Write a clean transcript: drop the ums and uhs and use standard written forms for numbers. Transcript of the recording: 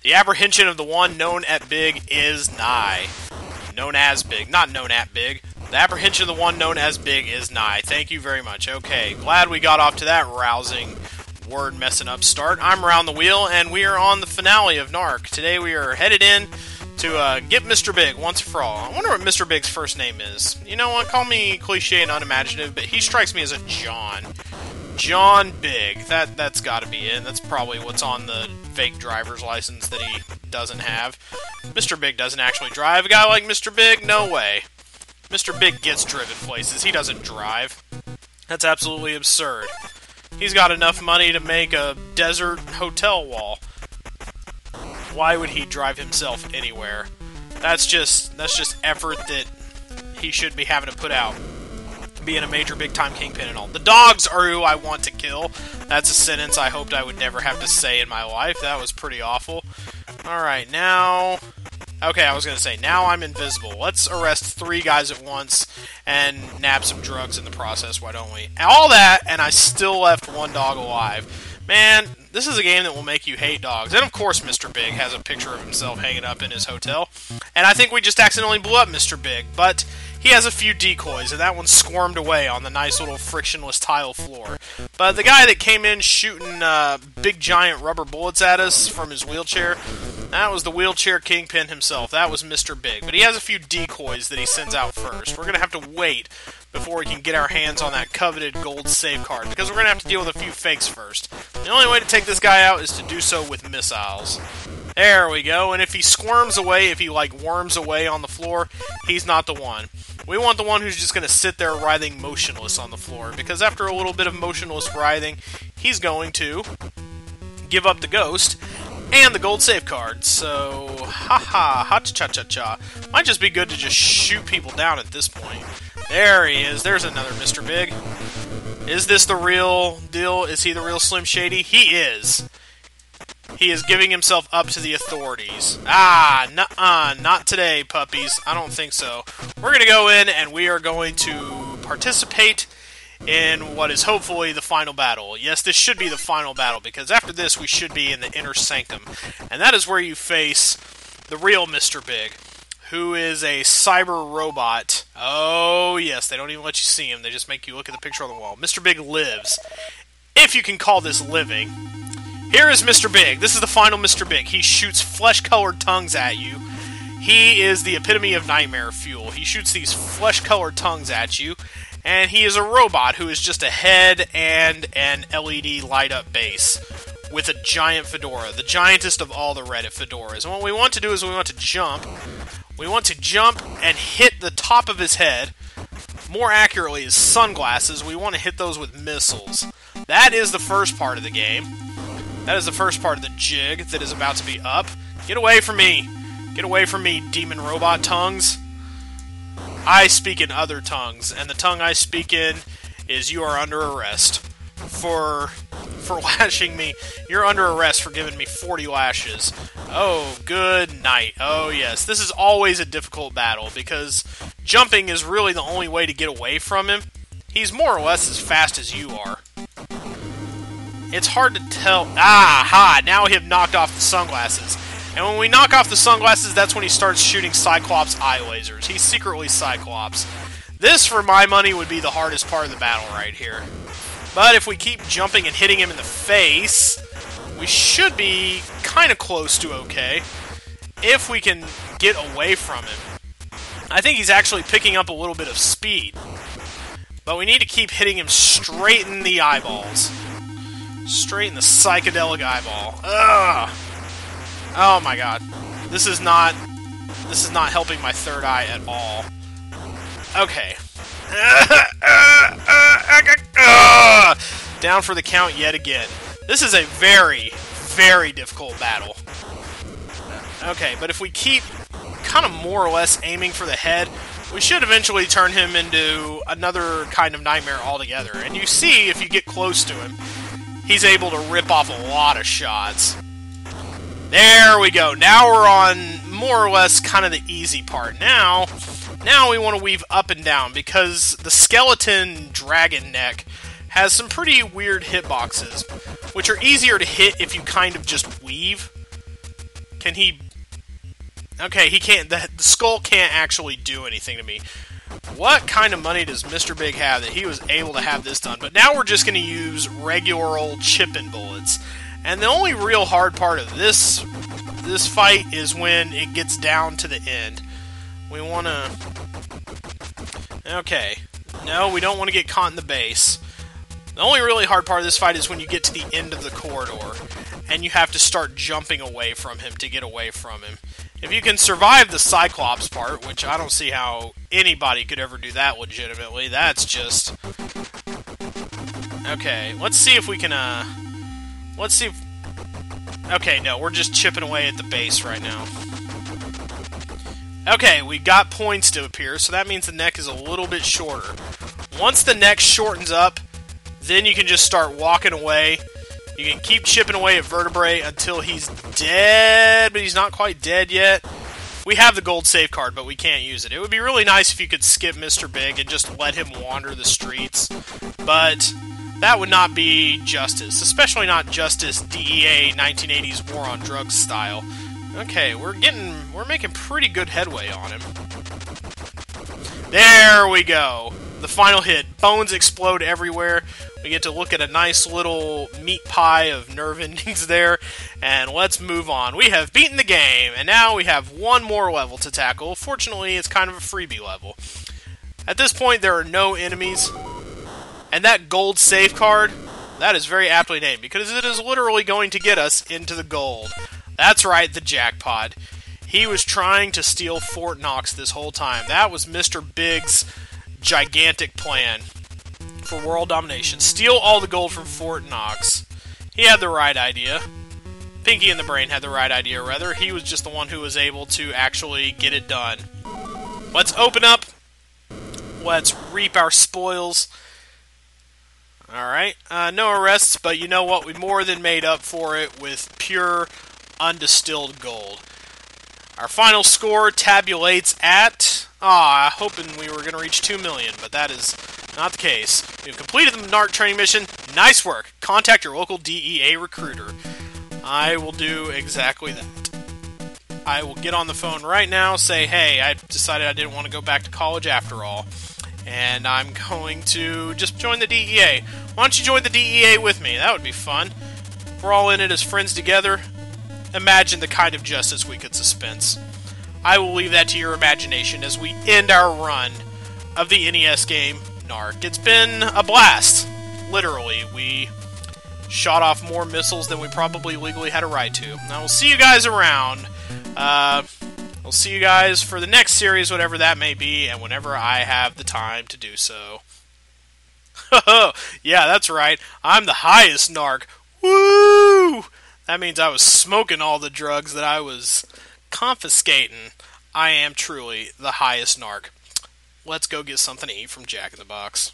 The apprehension of the one known at Big is nigh. Known as Big, not known at Big. The apprehension of the one known as Big is nigh. Thank you very much. Okay, glad we got off to that rousing word messing up start. I'm Round the Wheel, and we are on the finale of NARC. Today we are headed in to get Mr. Big once for all. I wonder what Mr. Big's first name is. You know what, call me cliche and unimaginative, but he strikes me as a John. John Big. That's gotta be it. That's probably what's on the fake driver's license that he doesn't have. Mr. Big doesn't actually drive. A guy like Mr. Big? No way. Mr. Big gets driven places. He doesn't drive. That's absolutely absurd. He's got enough money to make a desert hotel wall. Why would he drive himself anywhere? That's just effort that he should be having to put out. Being a major big-time kingpin and all. The dogs are who I want to kill. That's a sentence I hoped I would never have to say in my life. That was pretty awful. Alright, now... Okay, I was going to say, now I'm invisible. Let's arrest 3 guys at once and nab some drugs in the process, why don't we? All that, and I still left 1 dog alive. Man, this is a game that will make you hate dogs. And of course Mr. Big has a picture of himself hanging up in his hotel. And I think we just accidentally blew up Mr. Big, but he has a few decoys, and that one squirmed away on the nice little frictionless tile floor. But the guy that came in shooting big giant rubber bullets at us from his wheelchair, that was the wheelchair kingpin himself. That was Mr. Big. But he has a few decoys that he sends out first. We're going to have to wait before we can get our hands on that coveted gold save card, because we're going to have to deal with a few fakes first. The only way to take this guy out is to do so with missiles. There we go, and if he squirms away, if he, like, worms away on the floor, he's not the one. We want the one who's just going to sit there writhing motionless on the floor, because after a little bit of motionless writhing, he's going to give up the ghost and the gold save card. So, ha-cha-cha-cha. Might just be good to just shoot people down at this point. There he is. There's another Mr. Big. Is this the real deal? Is he the real Slim Shady? He is. He is giving himself up to the authorities. Ah, nuh-uh, not today, puppies. I don't think so. We're going to go in, and we are going to participate in what is hopefully the final battle. Yes, this should be the final battle, because after this, we should be in the inner sanctum. And that is where you face the real Mr. Big, who is a cyber robot. Oh, yes, they don't even let you see him. They just make you look at the picture on the wall. Mr. Big lives, if you can call this living. Here is Mr. Big. This is the final Mr. Big. He shoots flesh-colored tongues at you. He is the epitome of nightmare fuel. He shoots these flesh-colored tongues at you, and he is a robot who is just a head and an LED light-up base with a giant fedora, the giantest of all the Reddit fedoras. And what we want to do is we want to jump. We want to jump and hit the top of his head. More accurately, his sunglasses. We want to hit those with missiles. That is the first part of the game. That is the first part of the jig that is about to be up. Get away from me! Get away from me, demon robot tongues. I speak in other tongues, and the tongue I speak in is you are under arrest for lashing me. You're under arrest for giving me 40 lashes. Oh, good night. Oh, yes. This is always a difficult battle, because jumping is really the only way to get away from him. He's more or less as fast as you are. It's hard to tell. Ah-ha! Now we have knocked off the sunglasses. And when we knock off the sunglasses, that's when he starts shooting Cyclops eye lasers. He's secretly Cyclops. This, for my money, would be the hardest part of the battle right here. But if we keep jumping and hitting him in the face, we should be kind of close to okay. If we can get away from him. I think he's actually picking up a little bit of speed. But we need to keep hitting him straight in the eyeballs. Straight in the psychedelic eyeball. Ugh! Oh my god. This is not helping my third eye at all. Okay. Down for the count yet again. This is a very, very difficult battle. Okay, but if we keep kind of more or less aiming for the head, we should eventually turn him into another kind of nightmare altogether. And you see, if you get close to him, he's able to rip off a lot of shots. There we go. Now we're on more or less kind of the easy part. Now we want to weave up and down, because the skeleton dragon neck has some pretty weird hitboxes, which are easier to hit if you kind of just weave. Can he... Okay, he can't... The skull can't actually do anything to me. What kind of money does Mr. Big have that he was able to have this done? But now we're just going to use regular old chipping bullets. And the only real hard part of this fight is when it gets down to the end. We want to... Okay. No, we don't want to get caught in the base. The only really hard part of this fight is when you get to the end of the corridor, and you have to start jumping away from him to get away from him. If you can survive the Cyclops part, which I don't see how anybody could ever do that legitimately, that's just... Okay, let's see if we can, let's see if... Okay, no, we're just chipping away at the base right now. Okay, we got points to appear, so that means the neck is a little bit shorter. Once the neck shortens up, then you can just start walking away. You can keep chipping away at vertebrae until he's dead, but he's not quite dead yet. We have the gold save card, but we can't use it. It would be really nice if you could skip Mr. Big and just let him wander the streets, but that would not be justice, especially not Justice DEA 1980s War on Drugs style. Okay, we're making pretty good headway on him. There we go. The final hit. Bones explode everywhere. We get to look at a nice little meat pie of nerve endings there. And let's move on. We have beaten the game, and now we have one more level to tackle. Fortunately, it's kind of a freebie level. At this point, there are no enemies. And that gold safe card, that is very aptly named, because it is literally going to get us into the gold. That's right, the jackpot. He was trying to steal Fort Knox this whole time. That was Mr. Big's gigantic plan for world domination. Steal all the gold from Fort Knox. He had the right idea. Pinky and the Brain had the right idea, rather. He was just the one who was able to actually get it done. Let's open up. Let's reap our spoils. Alright, no arrests, but you know what? We more than made up for it with pure, undistilled gold. Our final score tabulates at... hoping we were going to reach 2 million, but that is not the case. We've completed the NARC training mission. Nice work. Contact your local DEA recruiter. I will do exactly that. I will get on the phone right now, say, hey, I decided I didn't want to go back to college after all, and I'm going to just join the DEA. Why don't you join the DEA with me? That would be fun. We're all in it as friends together. Imagine the kind of justice we could dispense. I will leave that to your imagination as we end our run of the NES game NARC. It's been a blast. Literally, we shot off more missiles than we probably legally had a right to. Now, we'll see you guys around. I'll see you guys for the next series, whatever that may be, and whenever I have the time to do so. Yeah, that's right. I'm the highest NARC. Woo! That means I was smoking all the drugs that I was confiscating. I am truly the highest NARC. Let's go get something to eat from Jack in the Box.